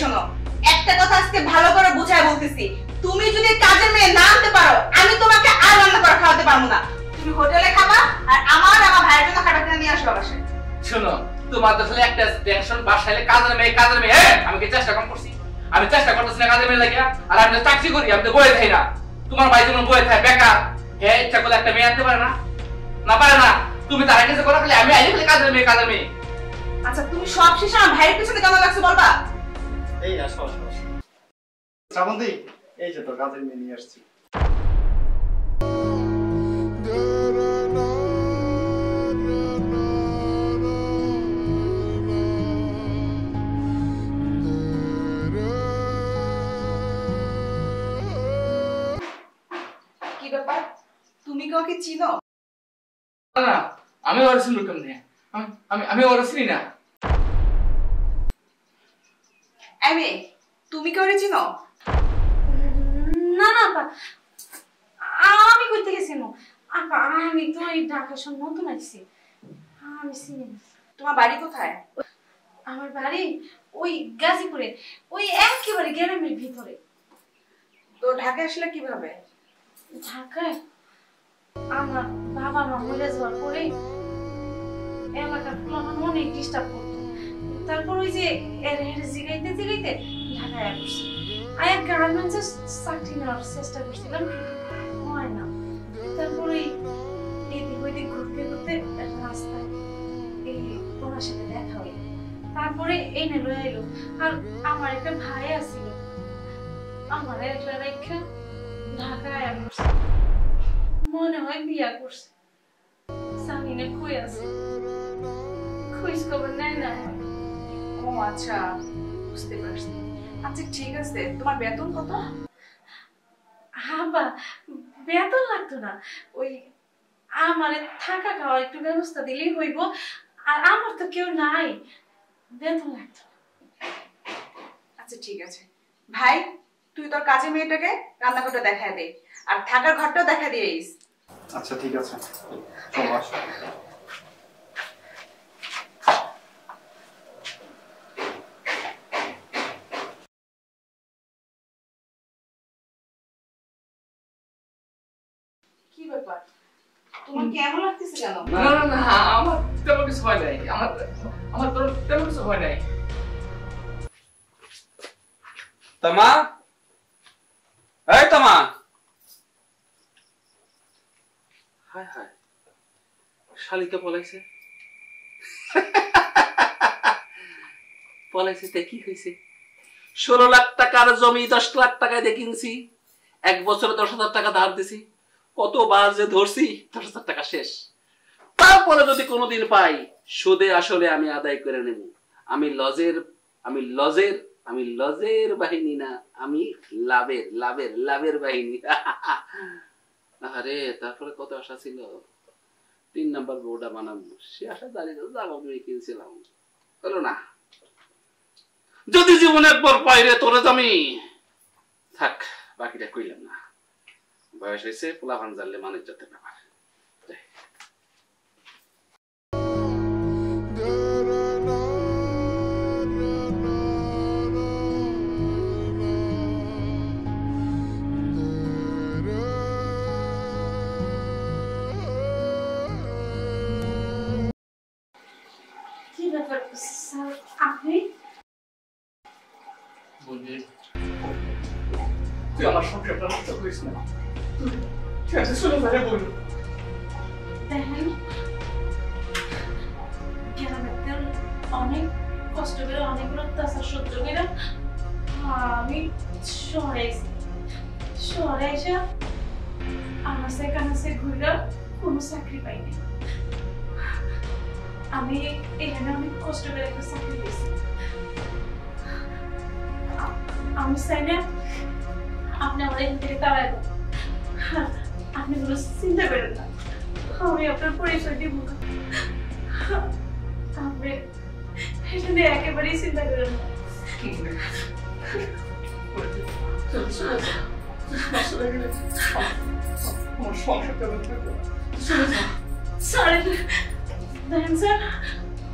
শোনো, একটা কথা আজকে ভালো করে বুঝায় বলতেছি, তুমি যদি কাজের মেয়ে না আনতে পারো আমি তোমাকে আর রান্না করে খাওয়াতে পারবো না। তুমি হোটেলে খাবা আর আমার ভাইয়ের জন্য খাবার কিনে নিয়ে আসবা বাসায়। শোনো, তোমার তো খালি একটা টেনশন, বাসায় কাজের মেয়ে। আমি কি চেষ্টা কম করছি? আমি চেষ্টা করতেছি না কাজের মেয়ে লাগিয়া? আর আমি তো চাকরি করি, আমি তো বয়ে থাই না। তোমার ভাই যেমন বয়ে থাকে বেকার, হ্যাঁ ইচ্ছা করলে একটা মেয়ে আনতে পারে না? না পারে না। তুমি তার কাছে করো, খালি আমি আইলে খালি কাজের মেয়ে। আচ্ছা তুমি সব শেষে আমার ভাইয়ের পিছনে কেমন লাগছে বলবা? এই আসো শ্রাবন্তী, এই যে তোর কাজের মেয়ে নিয়ে আসছি। কি ব্যাপার, তুমি কাউকে চিনো? না, আমি ওর চিনি কেমনে? আমি ওর চিনি না। তুমি কাউকে চিনো? না না আপা, আমি কইতে গেছি না আপা, আমি তো এই ঢাকা শহর নতুন আসছি, আমি চিনি না। তোমার বাড়ি কোথায়? আমার বাড়ি ওই গাজীপুরে, ওই একেবারে গ্রামের ভিতরে। তো ঢাকায় আসলে কিভাবে? ঢাকায় আমার বাবা মা মরে যাওয়ার পরে এলাকার প্লান অনেক ডিস্টার্ব করতো, তারপর ওই যে জিগাইতে ঢাকায় আসছি। আয়া গার্মেন্টসে চাকরি নেওয়ার চেষ্টা করছিলাম, হয় না। তারপরে এদিক ওইদিক ঘুরতে রাস্তায় এই ওনার সাথে দেখা হয়, তারপরে এনে লয়ে এলো। আর আমার একটা ভাই আছিল, আমার একলা রেখা ঢাকায় আসছে, মনে হয় বিয়া করছে। সামিনে কই আছে, খোঁজ খবর নেয় না। ও আচ্ছা, বুঝতে পারছি। আচ্ছা ঠিক আছে, তোমার বেতন কত? হাবা, বেতন লাগতো না, ওই আমার থাকা খাওয়ার একটু ব্যবস্থা দিলেই হইব। আর আমার তো কেউ নাই, বেতন লাগতো। আচ্ছা ঠিক আছে ভাই, তুই তোর কাজের মেয়েটাকে রান্নাঘরটা দেখায় দে, আর থাকার ঘরটাও দেখা দিয়েইস। আচ্ছা ঠিক আছে, চলো আসো। কি ব্যাপার, তোমার কেমন লাগতেছে কেন? না, আমার তেমন কিছু হয় নাই। আমার তেমন কিছু হয় নাই। তামা, এই তামা। হায় হায়, শালিকা পলাইছে। পলাইছে তে কি হয়েছে? 16 লাখ টাকার জমি 10 লাখ টাকায় দিয়ে কিনছি, 1 বছরে 10,000 টাকা ধার দিছি, কতবার যে ধরছি, 10,000 টাকা শেষ। তারপরে যদি কোনোদিন পাই, সুদে আসলে আমি আদায় করে নেব। আমি লজের বাহিনী না, আমি লাভের বাহিনী। আরে তারপরে কত আশা ছিল, 3 নাম্বার বউটা বানাবো, সে আশা দাঁড়িয়ে কিনছিলাম, হলো না। যদি জীবনে একবার পাইরে তোরে আমি থাক, বাকিটা কইলাম না। বয়স হয়েছে, পোলা ভান জানলে মানুষ যেতে ব্যাপার। কি ব্যাপার স্যার, আপনি? বলবি তুই আমার সংসারটা নষ্ট করিস না, তুই আজকে চলে যাবে বল। দেখেন, গ্রামের অনেক কষ্ট করে, অনেকগুলো অত্যাচার সহ্য করে আমি শহরে এসে আনাসে কানাসে ঘুরে কোনো চাকরি পাইনি। আমি এখানে অনেক কষ্ট করে একটা চাকরি পেয়েছি। আমি চাই না আপনি আমার এখান থেকে তাড়াই দেন, আপনি কোনো চিন্তা করেন না, আমি আপনার পরিচয় দিব না। আপনি এটা নিয়ে একেবারেই চিন্তা করেন না। দেখেন স্যার,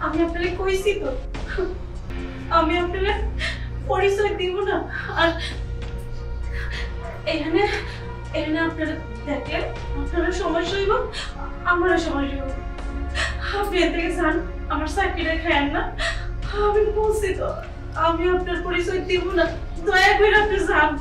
আমি আপনাকে কইছি তো, আমি আপনাকে পরিচয় দিব না। আর এখানে এখানে আপনারা দেখলেন, আপনারা সমস্যা হইব, আমারও সমস্যা হইব। আপনি এর থেকে যান, আমার চাকরিটা খায়েন না। আমি বলছি তো, আমি আপনার পরিচয় দিব না, দয়া করে আপনি যান।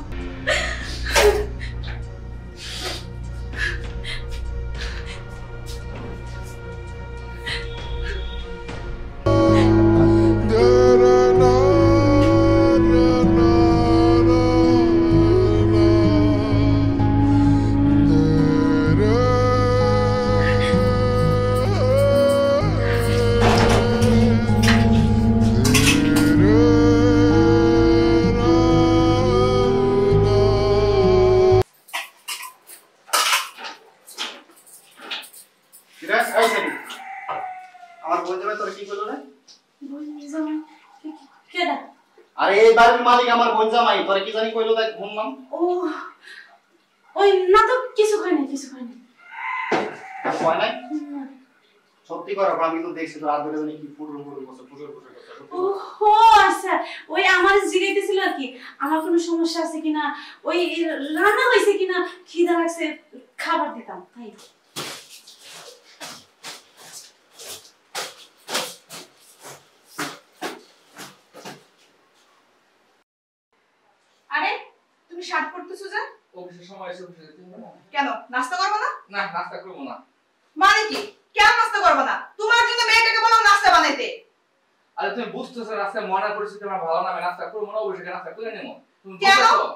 আমার বোন জামাই তোর কি করলো রে? কেডা? আরে এই বাড়ির মালিক আমার বোন জামাই, তোর কি জানি কইলো দেখ শুনলাম। ও ওই না তো, কিছু হয় না, কিছু হয় না। হয় নাই? সত্যি করে আমি তো দেখছি তোর আদরে জানি কি পুরো পুরো বছর পুরো পুরো ও হো আচ্ছা, ওই আমার জিগাইতেছিল আর কি, আমার কোনো সমস্যা আছে কিনা, ওই রান্না হয়েছে কিনা, খিদা লাগছে, খাবার দিতাম তাই। আরে তুমি শার্ট পরতেছো যে? অফিসের সময় এসে অফিসে যেতে হবে না? কেন নাস্তা করবে না? না, নাস্তা করবো না। মানে কি? কেন নাস্তা করবে না? তোমার জন্য মেয়েটাকে বললাম নাস্তা বানাইতে। আরে তুমি বুঝতেছো রাস্তায় মনের পরিস্থিতি আমার ভালো না, আমি নাস্তা করবো না, অবশ্যই নাস্তা করে নেবো। তুমি কেন? বুঝতেছো?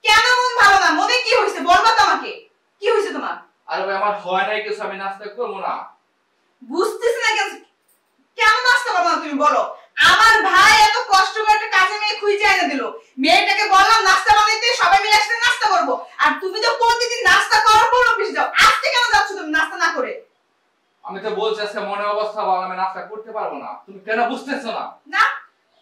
কেন মন ভালো না? মনে কি হয়েছে বলবা তো আমাকে, কি হয়েছে তোমার? আরে ভাই আমার হয় নাই কিছু, আমি নাস্তা করবো না। বুঝতেছি না কেন, কেন নাস্তা করবে না তুমি বলো? আমার ভাই এত কষ্ট করে একটা কাজে মেয়ে খুঁজে এনে দিল, মেয়েটাকে বললাম নাস্তা বানাইতে, সবাই মিলে একসাথে নাস্তা করবো, আর তুমি তো প্রতিদিন নাস্তা করার পর অফিসে যাও, আজকে কেন যাচ্ছ তুমি নাস্তা না করে? আমি তো বলছি আজকে মনের অবস্থা ভালো, আমি নাস্তা করতে পারবো না, তুমি কেন বুঝতেছো না? না,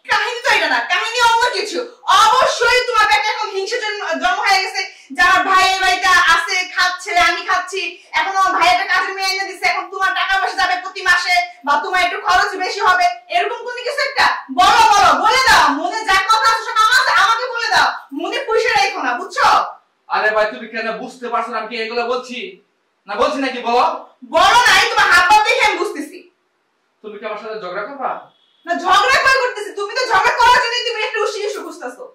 কাহিনী তো এটা না, কাহিনী অন্য কিছু। অবশ্যই তোমার পেটে এখন হিংসা জন্ম হয়ে গেছে, যার ভাই এই বাড়িতে আছে, খাচ্ছে, আমি খাচ্ছি, এখন আমার ভাই একটা কাজের মেয়ে এনে দিচ্ছে, এখন তোমার টাকা পয়সা যাবে প্রতি মাসে, বা তোমার একটু খরচ বেশি হবে, এরকম কোন কিছু একটা বলো, বলো, বলে দাও, মনে যা কথা আছে সব আমাকে বলে দাও, মনে পয়সা রেখো না, বুঝছো? আরে ভাই তুমি কেন বুঝতে পারছো না আমি কি এগুলো বলছি না, বলছি নাকি বলো? বলো না, এই তোমার হাত পা দেখে আমি বুঝতেছি। তুমি কি আমার সাথে ঝগড়া করবা? না, ঝগড়া কই করতেছি? তুমি তো ঝগড়া করার জন্য তুমি একটা ইস্যু খুঁজতেছো।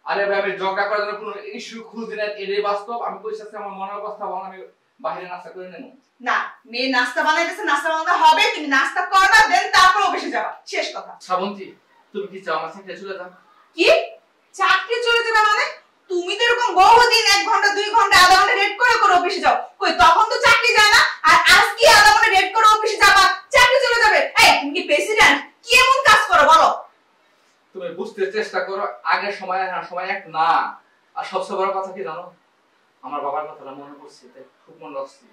আরে ভাই আমি ঝগড়া করার জন্য কোনো ইস্যু খুঁজি না, এটাই বাস্তব। আমি কইছি আমার মনের অবস্থা ভালো, আমি বাইরে নাস্তা করে নেব। না, মেয়ে নাস্তা বানাইতেছে, নাস্তা বানাতে হবে, তুমি নাস্তা করবা, দেন তারপর অফিসে যাবা, শেষ কথা। শ্রাবন্তী তুমি কি চাও আমার সাথে চলে যাও? কি চাকরি চলে যাবে মানে? তুমি তো এরকম বহুদিন 1 ঘন্টা 2 ঘন্টা আধা ঘন্টা রেট করে করে অফিসে যাও, কই তখন তো চাকরি যায় না, আর আজকে আধা ঘন্টা রেট করে অফিসে যাবা, চাকরি চলে যাবে? এই তুমি কি প্রেসিডেন্ট? কি এমন কাজ করো বলো? তুমি বুঝতে চেষ্টা করো, আগের সময় আর সময় এক না। আর সবচেয়ে বড় কথা কি জানো, আমার বাবার কথাটা মনে পড়ছে, তাই খুব মনে রাখছি।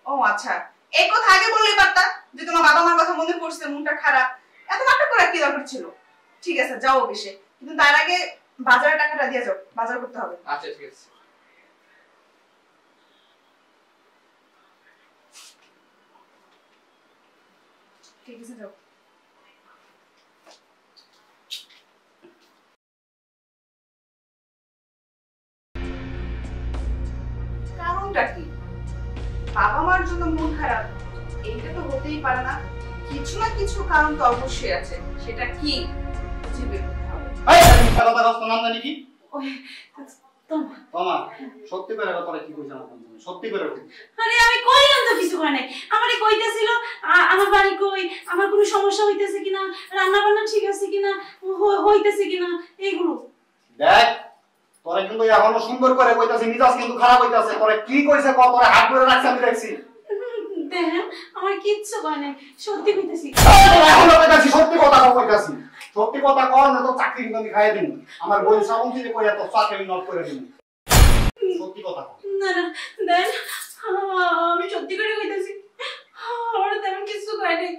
ও আচ্ছা, এই কথা আগে বললেই পারতা যে তোমার বাবা মার কথা মনে পড়ছে, মনটা খারাপ, এত নাটক করার কি দরকার ছিল? ঠিক আছে যাও অফিসে, কিন্তু তার আগে বাজারের টাকাটা দিয়ে যাও, বাজার করতে হবে। আচ্ছা ঠিক আছে। ঠিক আছে যাও। কারণটা কি? বাবা মার জন্য মন খারাপ, এইটা তো হতেই পারে না, কিছু না কিছু কারণ তো অবশ্যই আছে, সেটা কি খুঁজে বের করতে হবে। এই তুমি খেলা রাস্তা নাম জানি কি? ওই তোমা, তোমা সত্যি করে তোরা কি কইছ না, সত্যি করে কই। আরে আমি কইলাম তো কিছু হয় নাই, আমারে কইতাছিল আমার বাড়ি কই, আমার কোনো সমস্যা হইতেছে কিনা, রান্না বান্না ঠিক আছে কিনা, হইতেছে কিনা, এগুলো দেখ তোরা কিন্তু এখনো সুন্দর করে কইতাছিস, মিজাজ কিন্তু খারাপ হইতাছে, তোরা কি কইছে কত তোরা হাত ধরে রাখছ আমি দেখছি। দেখেন আমার কিচ্ছু কয় নাই, সত্যি কইতাছি। এখনো কইতাছি সত্যি কথা কইতাছি, সত্যি কথা কর না তো চাকরি কিন্তু আমি খাইয়ে দিন। আমার বোন শ্রাবন্তী যে কইয়া তো চাকরি নট করে দিন, সত্যি কথা কর। না না দেন, আমি সত্যি করে কইতাছি, আমার তেমন কিছু কয় নাই,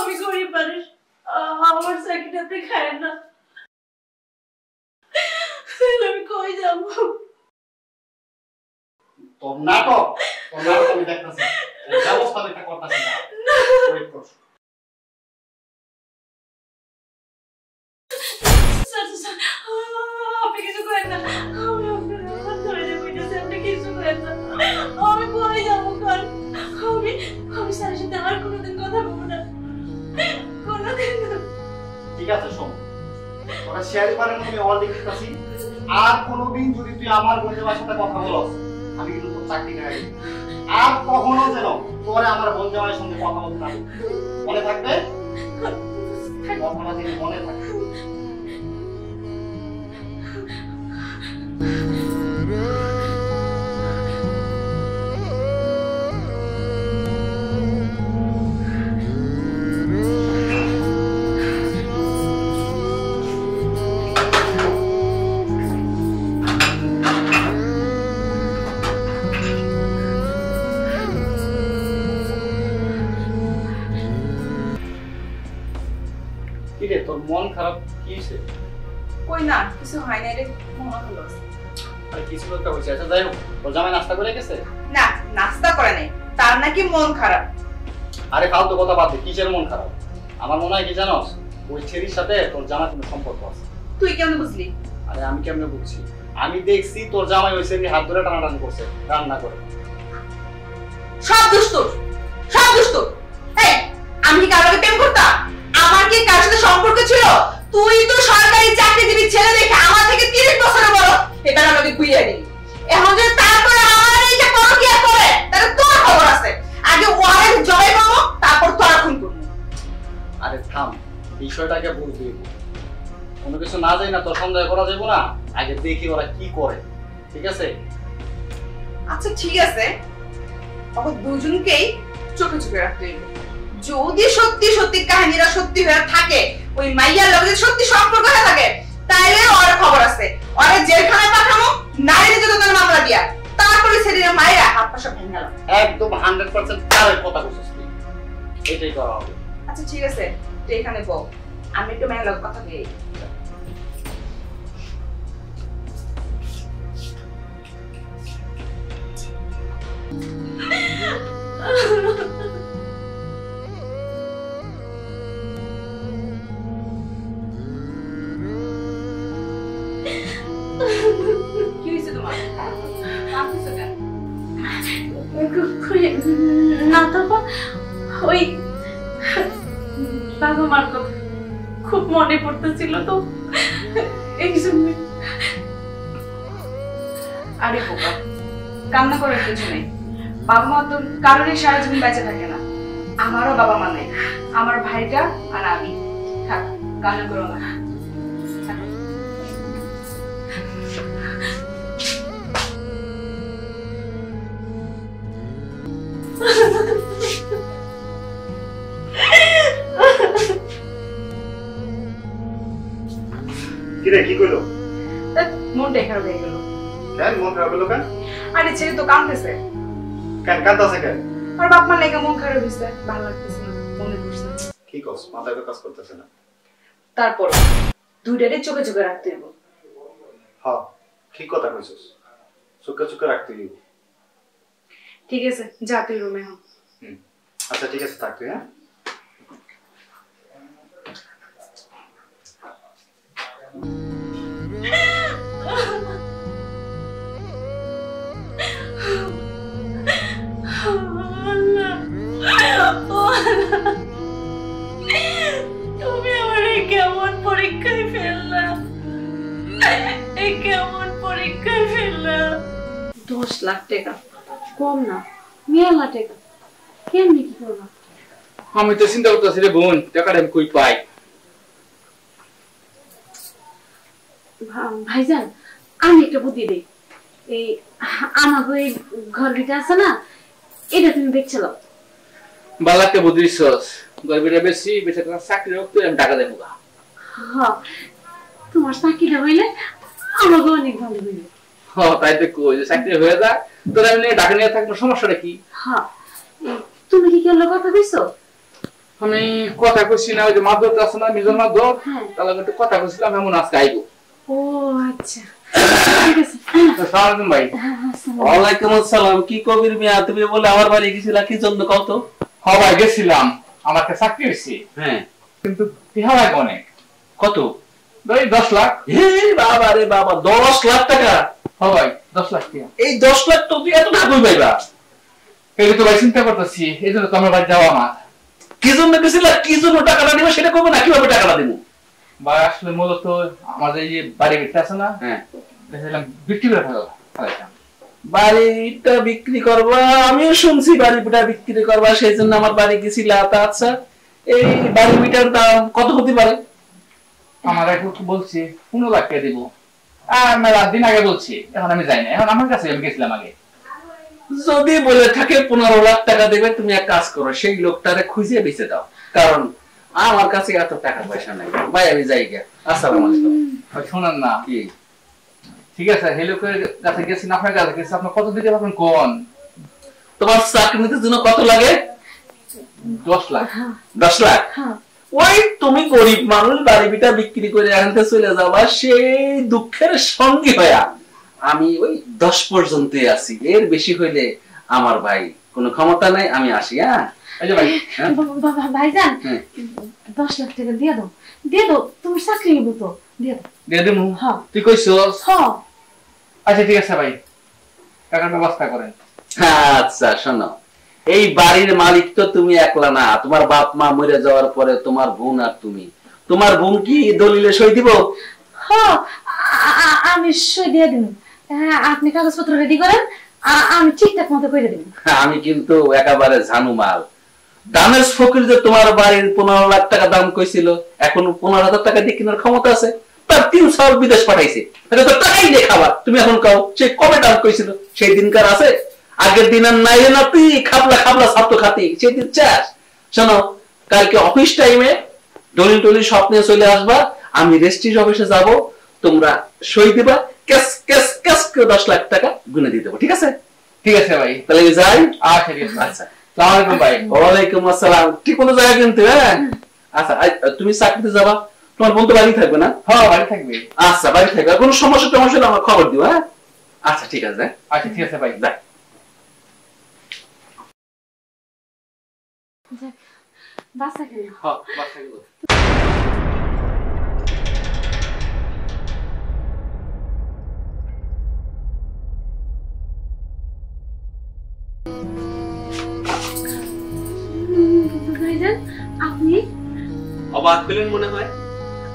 আমি গরিব মানুষ, আমার চাকরিটা আপনি খায়েন না, আমি কই যাবো? তোর নাটক আমি দেখতেছি, ব্যবস্থা একটা করতেছি না, ওয়েট কর। কোনোদিন কথা বলবো না, কোনোদিন না। ঠিক আছে শোন, তোরা শেয়ারি পারেন আমি অলরেডি দিতেছি। আর কোনোদিন যদি তুই আমার বোন জামাইয়ের সাথে কথা বলস, আমি কিন্তু তোর চাকরি খাই। আর কখনো যেন তোরে আমার বোন জামাইয়ের সঙ্গে কথা বলতে না, মনে থাকবে? কথাটা যেন মনে থাকবে। কিরে তোর মন খারাপ কি হয়েছে? কই না, কিছু হয় না রে, মনে হলো। আরে কিছু একটা হয়েছে। আচ্ছা যাই হোক, তোর জামাই নাস্তা করে গেছে? না, নাস্তা করে নাই, তার নাকি মন খারাপ। আরে ফালতু কথা বাদ দে, কিসের মন খারাপ? আমার মনে হয় কি জানোস, ওই ছেলের সাথে তোর জামাই কোনো সম্পর্ক আছে। তুই কেমন বুঝলি? আরে আমি কেমনে বুঝছি? আমি দেখছি তোর জামাই ওই ছেলের হাত ধরে টানাটানি করছে রান্না করে। সব দুষ্ট, সব দুষ্ট। এই, আমি কি কারোর প্রেম করতাম? আমার কি কার সাথে সম্পর্ক ছিল? তুই তো সরকারি চাকরিজীবী ছেলে দেখে আমার থেকে 30 বছরের বড়, এবার আমাকে বুঝিয়ে দিবি। এখন যদি তারপরে আমার এই যে পরকিয়া করে, তাহলে তোর খবর আছে। আগে ওয়ারে জবাই পাবো, তারপর তোরা খুন করবো। আরে থাম, বিষয়টাকে বুঝবি। কোনো কিছু না যাই না তোর সন্দেহ করা যাবো না, আগে দেখি ওরা কি করে। ঠিক আছে? আচ্ছা ঠিক আছে, তখন দুজনকেই চোখে চোখে রাখতে হইব। যদি সত্যি সত্যি কাহিনীরা সত্যি হয়ে থাকে, ওই মাইয়ার লগে যদি সত্যি সম্পর্ক হয়ে থাকে, তাইলে ওর খবর আছে। ওরে জেলখানায় পাঠামো, নারী নির্যাতনের মামলা দিয়া, তারপরে ছেলের মায়েরা হাত পা সব ভেঙে গেল। একদম 100% কারেক্ট কথা বলছিস তুই। এটাই করা হবে। আচ্ছা ঠিক আছে, তুই এখানে বল, আমি একটু মায়ের লগে কথা বলি। কি হয়েছে তোমার? কাঁদতেছো কেন? না তারপর ওই বাবা মার কথা খুব মনে পড়তেছিল তো, এই জন্য। আরে বোকা, কান্না করার কিছু নেই। বাবা মা তো কারণে সারা জীবন বেঁচে থাকে না। আমারও বাবা মা নেই, আমার ভাইটা আর আমি। থাক, কান্না করো না। থাকো। কিরে কি কইলো? মনটা খারাপ হয়ে গেল। কেন মন খারাপ হলো কেন? আরে ছেলে তো কাঁদতেছে। কেন কাঁদতেছে কেন? আর বাপ মা লেগে মন খারাপ হয়েছে, ভালো লাগতেছে না, মনে পড়ছে। কি কস, মাথায় তো কাজ করতেছে না। তারপর দুইটারে চোখে চোখে রাখতে হইব। হ্যাঁ ঠিক কথা কইছস, চোখে চোখে রাখতে হইব। ঠিক আছে, যা তুই রুমে হ। আচ্ছা ঠিক আছে, থাক তুই। হ্যাঁ তুমি আমার কেমন পরীক্ষায় ফেললাম, কেমন পরীক্ষায় ফেললাম। 10 লাখ টাকা কম না, মেলা টাকা, কেমনি কি করবা? আমি তো চিন্তা করতেছি রে বোন, টাকাটা আমি কই পাই। ভাইজান আমি একটা বুদ্ধি দেই, এই আমাকে ওই ঘর ভিটা আছে না, এটা তুমি দেখছিল। বালাকে বুঝিছস, গর্বিটা বেশি বেশি টাকা চাকরি রক্ত আমি টাকা দেবো। হ্যাঁ তোমার চাকরিটা হইলে আমাকে অনেক ভালো হইলে। হ্যাঁ তাই তো কই, যে চাকরি হয়ে যায় তোর আমি নিয়ে ঢাকা নিয়ে থাকবো, সমস্যাটা কি? হ্যাঁ তুমি কি কেউ কথা কইছো? আমি কথা কইছি না, ওই যে মাধব আছে না, মিজন মাধব, তাহলে একটু কথা কইছিলাম, এমন আজকে আইবো। ও আচ্ছা ঠিক আছে। আসসালামু আলাইকুম ভাই। ওয়ালাইকুম আসসালাম। কি কবির মিয়া, তুমি বলে আমার বাড়ি গেছিলা, কি জন্য কও তো? হ্যাঁ ভাই গেছিলাম, আমার একটা চাকরি হয়েছে, হ্যাঁ কিন্তু টিহা লাগে অনেক। কত? ওই 10 লাখ। হে বাবা রে বাবা, 10 লাখ টাকা? হ্যাঁ ভাই 10 লাখ টাকা। এই 10 লাখ তো তুই এত না কই পাইবা? এই তো ভাই চিন্তা করতেছি, এই জন্য তো আমার বাড়ি যাওয়া আমার। কি জন্য গেছিল, কি জন্য টাকাটা দিব সেটা করবো না, কিভাবে টাকাটা দিব? ভাই আসলে মূলত আমাদের এই যে বাড়ি বিক্রি আছে না, হ্যাঁ, দেখলাম বিক্রি করে ফেলাইতাম। বাড়িটা বিক্রি করবা? আমিও শুনছি বাড়িটা বিক্রি করবা, সেই জন্য আমার বাড়ি গেছিল। আচ্ছা, এই বাড়িটার দাম কত হতে পারে? আমার এখন বলছি 15 লাখ টাকা দিব। আমি রাত দিন আগে বলছি, এখন আমি যাই না, এখন আমার কাছে আমি গেছিলাম আগে। যদি বলে থাকে 15 লাখ টাকা দেবে, তুমি এক কাজ করো, সেই লোকটারে খুঁজে বেঁচে দাও, কারণ আমার কাছে এত টাকা পয়সা নাই। ভাই আমি যাই গে, আসসালামু আলাইকুম। শোনান না, কি ঠিক আছে, হেলিকপ্টারের কাছে গেছি না, আপনার কাছে গেছি, আপনার কত দিতে পারবেন কোন? তোমার চাকরিতে জন্য কত লাগে? 10 লাখ। 10 লাখ? ওই তুমি গরিব মানুষ, বাড়িটা বিক্রি করে আনতে চলে যাবা, সেই দুঃখের সঙ্গী হইয়া আমি ওই 10 পর্যন্তই আছি। এর বেশি হইলে আমার ভাই কোনো ক্ষমতা নাই, আমি আসি। হ্যাঁ এই যে ভাই, ভাইজান 10 লাখ টাকা দিয়ে দাও, দিয়ে দাও, তোমার চাকরি নিব তো, দিয়ে দাও। দিয়ে দেবো? হ্যাঁ। তুই কইছস? হ্যাঁ। আচ্ছা ঠিক আছে ভাই, টাকার ব্যবস্থা করেন। আচ্ছা শোনো, এই বাড়ির মালিক তো তুমি একলা না, তোমার বাপ মা মরে যাওয়ার পরে তোমার বোন আর তুমি। তোমার বোন কি দলিলে সই দিব? হ্যাঁ, আমি সই দিয়ে দিব। হ্যাঁ, আপনি কাগজপত্র রেডি করেন, আমি ঠিকঠাক মতো করে দেব। আমি কিন্তু একেবারে ঝানু মাল। দামের ফকির যে তোমার বাড়ির 15 লাখ টাকা দাম কইছিল, এখন 15,000 টাকা দিয়ে কেনার ক্ষমতা আছে? তার 3 সাল বিদেশ পাঠাইছে, তাহলে তো টাকাই নেই খাবার। তুমি এখন কাও, সে কবে দাম কইছিল? সেই দিনকার আছে? আগের দিন আর নাই না, তুই খাবলা খাবলা ছাত্র খাতি সেই দিন চাস। শোনো, কালকে অফিস টাইমে দলিল টলিল সব নিয়ে চলে আসবা, আমি রেজিস্ট্রি অফিসে যাব, তোমরা সই দিবা, ক্যাশ ক্যাশ ক্যাশ করে 10 লাখ টাকা গুনে দিয়ে দেবো। ঠিক আছে? ঠিক আছে ভাই, তাহলে যাই। আচ্ছা ঠিক আছে। আচ্ছা, আসসালামু আলাইকুম ভাই। ওয়ালাইকুম আসসালাম। ঠিক মতো জায়গা কিন্তু। হ্যাঁ আচ্ছা, তুমি চাকরিতে যাবা, তোমার বোন তো বাড়ি থাকবে না? হ্যাঁ বাড়ি থাকবে। আচ্ছা বাড়ি থাকবে, কোনো সমস্যা টমস্যা হলে আমার খবর দিও। হ্যাঁ আচ্ছা ঠিক আছে। আচ্ছা ঠিক আছে ভাই, যাই। বাসা কেন? হ্যাঁ বাস থাকবে। ভাইজান আপনি অবাক হলেন মনে হয়?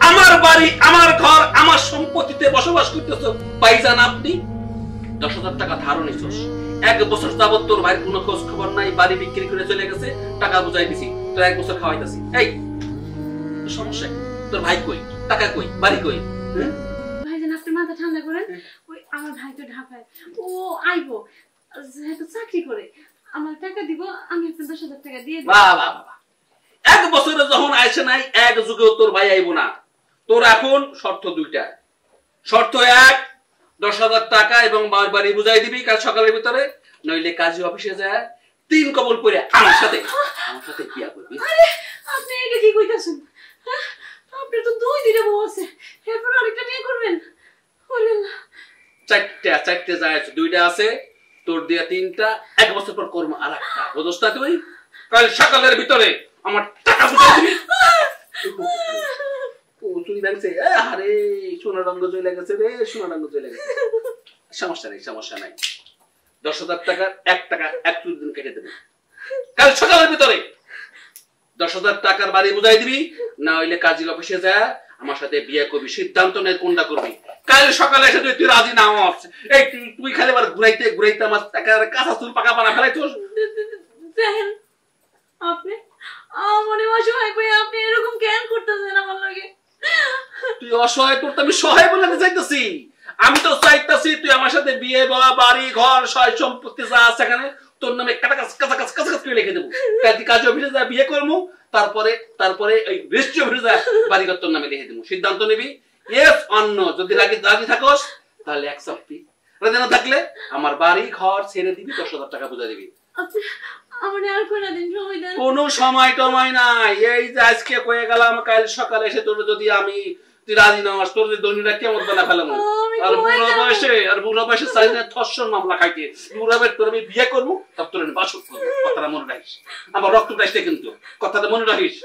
আমার বাড়ি, আমার ঘর, আমার সম্পত্তিতে বসবাস করতেছ ভাইজান আপনি? 10,000 টাকা ধারও নিছস, 1 বছর যাবত তোর ভাইয়ের কোনো খোঁজ খবর নাই, বাড়ি বিক্রি করে চলে গেছে, টাকা বুঝাই দিছি, তোর 1 বছর খাওয়াইতাছি। এই তোর সমস্যা কি? তোর ভাই কই, টাকা কই, বাড়ি কই? ভাইজান আপনি মাথা ঠান্ডা করেন। ওই আমার ভাই তো ঢাকায়, ও আইবো, যেহেতু চাকরি করে আমার টাকা দিব, আমি আপনার 10,000 টাকা দিয়ে দিব। বাহ বাহ বাহ, 1 বছরে যখন আইছে নাই, 1 যুগেও তোর ভাই আইবো না। তোর এখন শর্ত 2টা। শর্ত 1, 10,000 টাকা এবং বাড়ি বুঝাই দিবি কাল সকালের ভিতরে, নইলে কাজী অফিসে যায় 3 কবল পরে আমার সাথে বিয়া করবি। আরে আপনি এটা কি কইতাছেন? হ্যাঁ, আপনার তো 2 দিনে বউ আছে, এরপর আরেকটা নিয়ে করবেন? ওরে না, 4টে যায়, 2টা আছে, তোর দিয়া 3টা, 1 বছর পর করবো আরেকটা। বুঝছ না তুই? কাল সকালের ভিতরে আমার টাকা বুঝাই দিবি। চুরি ভাঙছে, আরে সোনা রঙ চলে গেছে রে, সোনা রঙ চলে গেছে। সমস্যা নেই, সমস্যা নাই। 10,000 টাকার 1 টাকা 1 দিন কেটে দেবে। কাল সকালের ভিতরে 10,000 টাকার বাড়ি বুঝাই দিবি, না হইলে কাজী অফিসে যা আমার সাথে বিয়ে করবি, সিদ্ধান্ত নে কোনটা করবি। কাল সকালে এসে তুই রাজি না হস, এই তুই খালি আবার ঘুরাইতে ঘুরাইতে আমার টাকার কাঁচা চুল পাকা বানা ফেলাইছস। দেখেন আপনি মনে অসহায় কই আপনি এরকম কেন করতেছেন আমার লাগে? তুই অসহায়, তোর তো আমি সহায় বলে চাইতেছি। আমি তো চাইতেছি তুই আমার সাথে বিয়ে বা বাড়ি ঘর সয় সম্পত্তি যা আছে এখানে তোর নামে কাটা কাছ করে লিখে দেবো। কাজী অফিসে যা বিয়ে করবো, তারপরে ওই রেজিস্ট্রি অফিসে যা বাড়ি ঘর তোর নামে লিখে দেবো। সিদ্ধান্ত নিবি, ইয়েস অন্য। যদি রাজি থাকস তাহলে অ্যাকসেপ্ট, রাজি না থাকলে আমার বাড়ি ঘর ছেড়ে দিবি, 10,000 টাকা বুঝা দিবি। আপনি আমার আর কোনা দিন সময় দেন। কোনো সময় টময় নাই, এই যে আজকে কয়ে গেলাম, কাল সকালে এসে তোর যদি আমি তুই রাজি না হস, তোর যে দৈনিকটা কেমন বানা ফেলাম। আর বুড়ো বয়সে চাই না ধর্ষণ মামলা খাইতে। বুড়ো বয়স তোর আমি বিয়ে করবো, তব তোর আমি বাসক করবো। কথাটা মনে রাখিস, আমার রক্ত টাইসে কিন্তু কথাটা মনে রাখিস।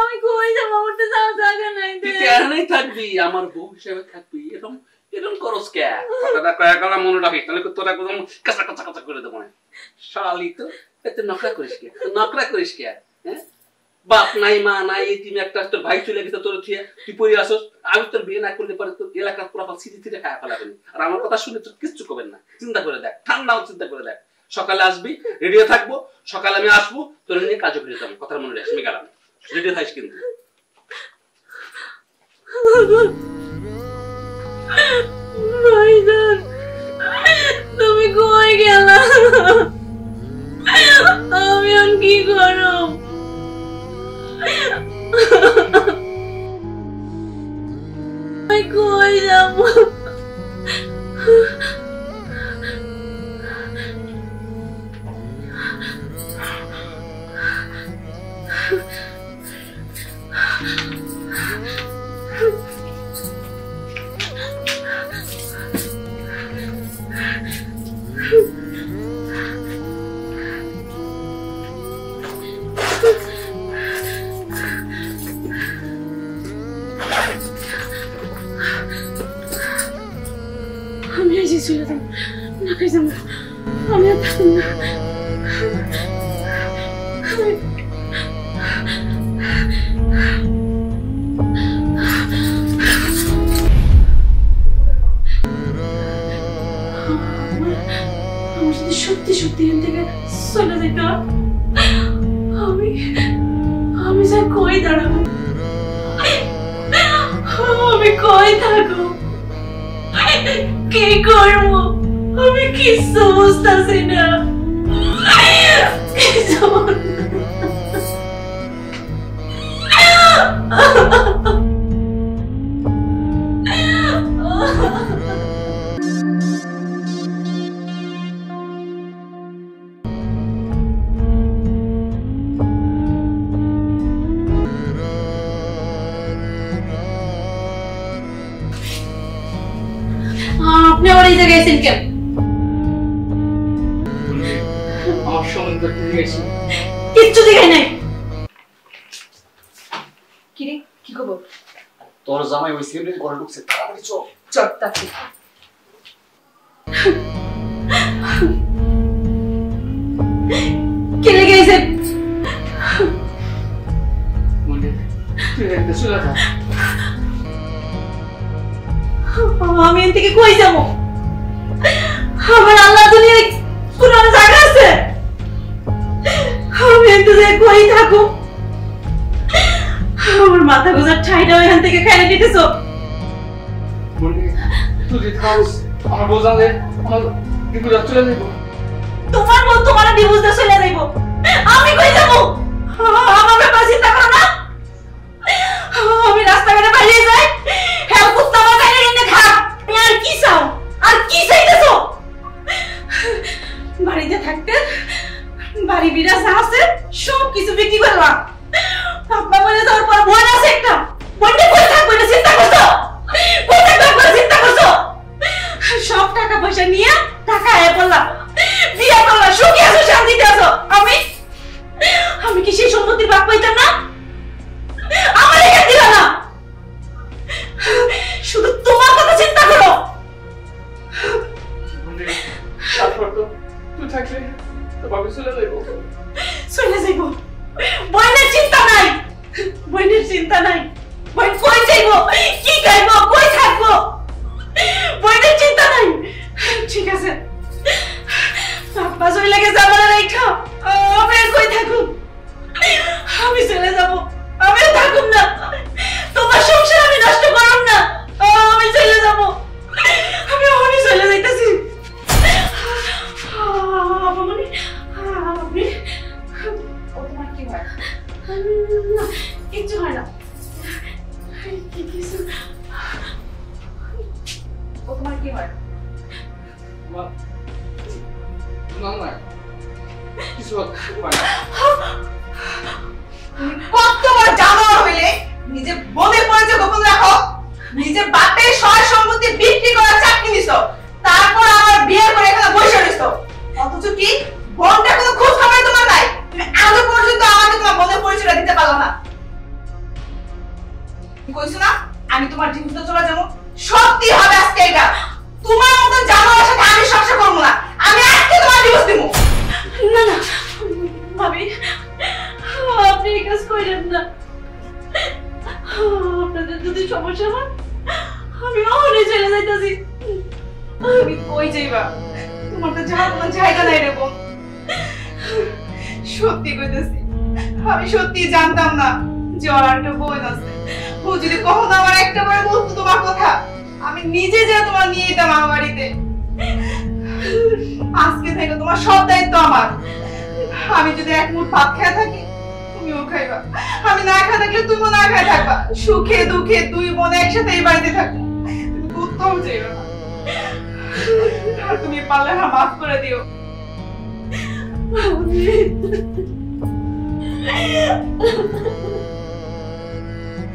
আমি কই যাব, আমার তো যাওয়ার জায়গা নাই। তুই কেনই থাকবি, আমার বউ হিসেবে থাকবি। এরকম করস কে? কথাটা কয়ে গেলাম মনে রাখিস, তাহলে তোর একদম কাঁচা কাঁচা কাঁচা করে দেবো। শালি তো এত নকরা করিস কে, নকরা করিস কে? হ্যাঁ বাপ নাই মা নাই, তুমি একটা তোর ভাই চলে গেছে তোর থিয়া, তুই পড়ে আসস। আমি তোর বিয়ে না করলে পরে তোর এলাকার পুরো সিটি সিটি খায়া ফেলাবেন। আর আমার কথা শুনে তোর কিচ্ছু করবেন না। চিন্তা করে দেখ, ঠান্ডাও চিন্তা করে দেখ। সকালে আসবি, রেডিও থাকবো। সকালে আমি আসবো, তোর নিয়ে কাজও ফিরে যাবো। কথার মনে রাখিস, আমি গেলাম। রেডিও থাকিস কিন্তু। ভাইজান, তুমি কই গেলা? আমি আর কি করব? আমি কই যাব? আমি আজ চলে যাব, না খাই যাব, আমি আর থাকব না। আমার যদি সত্যি সত্যি এখান থেকে চলে যেতাম, আমি যা কই দাঁড়াবো, আমি কই থাকবো, কি করবো, আমি কিচ্ছু বুঝতেছি না। আপনি আমার এই জায়গায় এসেছেন কেন? আমার সময় করতে গেছি। কিচ্ছু দেখাই নাই। কি রে, কি খবর? তোর জামাই ওই সিএমডি ঘরে ঢুকছে, তাড়াতাড়ি চল। চল তাকে। কে লেগে গেছেন? তুই একটা চলে যা। আমি এখান থেকে কই যাব? আমার আল্লাহ দুনিয়ায় কোনো জায়গা আছে? আমি এখান থেকে কই থাকবো? আমার মাথা গোজার ঠাইটাও এখান থেকে খাইয়ে দিতেছো। তুই যদি থাকস, আমার বোঝালে আমার বিপদ চলে যাবো। তোমার বউ তোমার ডিভোর্স দিয়ে চলে যাইবো, আমি কই যাব? আমার ব্যাপারে চিন্তা করো না। আমি রাস্তাঘাটে বাইরে যাই, হ্যাঁ কুত্তা আমার গায়ে এনে খা। আর কি চাও? আর কি চাইতেছো? বাড়িতে থাকতে বাড়ি বিড়া যা আছে সব কিছু বিক্রি করলাম। আপনা বলে যাওয়ার পর বোন আছে একটা, বোনটা কই থাকবে না চিন্তা করছো? কই থাকবে চিন্তা করছো? সব টাকা পয়সা নিয়ে টাকা আয় বললাম, বিয়ে করলাম, সুখী আছো, শান্তিতে আছো। আমি কি সেই সম্পত্তির ভাগ পাইতাম না? আমার এখানে দিল না। শুধু তোমার কথা চিন্তা করো। তারপর তো তুই থাকলে তো ভাবে চলে যাবো। চলে যাইব। বোনের চিন্তা নাই, বোনের চিন্তা নাই। বোন কই যাইবো, কি খাইবো, কই থাকবো, বোনের চিন্তা নাই। ঠিক আছে, বাজুই লাগে যাবো না রেখা, আমি কই থাকুম? আমি চলে যাব, আমি থাকুম না। তোমার সংসার আমি নষ্ট করব না, আমি চলে যাব। আমি ওখানে চলে যাইতেছি। আপনি তোমার কি হয়? না, কিচ্ছু হয় না। তোমার কি হয়? না কিছু হয় না। কত বড় জানোয়ার হইলে নিজে বোনের পরিচয় গোপন রাখো, নিজে বাপের সয় সম্পত্তি বিক্রি করে চাকরি নিছো, তারপর আমার বিয়ে করে এখানে বসে রইছো। অথচ কি বোনটা কোনো খোঁজ খবর তোমার নাই? তুমি আজও পর্যন্ত আমাকে তোমার বোনের পরিচয়টা দিতে পারলো না। কইছো না আমি তোমার ডিভোর্সে চলে যাবো? সত্যি হবে আজকে এটা। তোমার মতো জানোয়ারের সাথে আমি সংসার করবো না। আমি আজকে তোমার ডিভোর্স দিব। না না ভাবি, আপনি এই কাজ কইরেন না। আপনাদের যদি সমস্যা হয় আমি অহনে চলে যাইতাছি। তুমি কই যাইবা? তোমার তো যাওয়ার কোনো জায়গা নাই রে বোন। সত্যি কইতেছি, আমি সত্যি জানতাম না যে ওর একটা বোন আছে। ও যদি কখনো আমার একটা বার বলতো তোমার কথা, আমি নিজে যে তোমার নিয়ে যেতাম আমার বাড়িতে। আজকে থেকে তোমার সব দায়িত্ব আমার। আমি যদি এক মুঠ ভাত খেয়ে থাকি, তুমিও খাইবা। আমি না খেয়ে থাকলে তুমিও না খেয়ে থাকবা। সুখে দুঃখে দুই বোন একসাথে এই বাড়িতে থাকবো। তুমি কোথাও যাইবা না। আর তুমি পারলে আমার মাফ করে দিও। আমি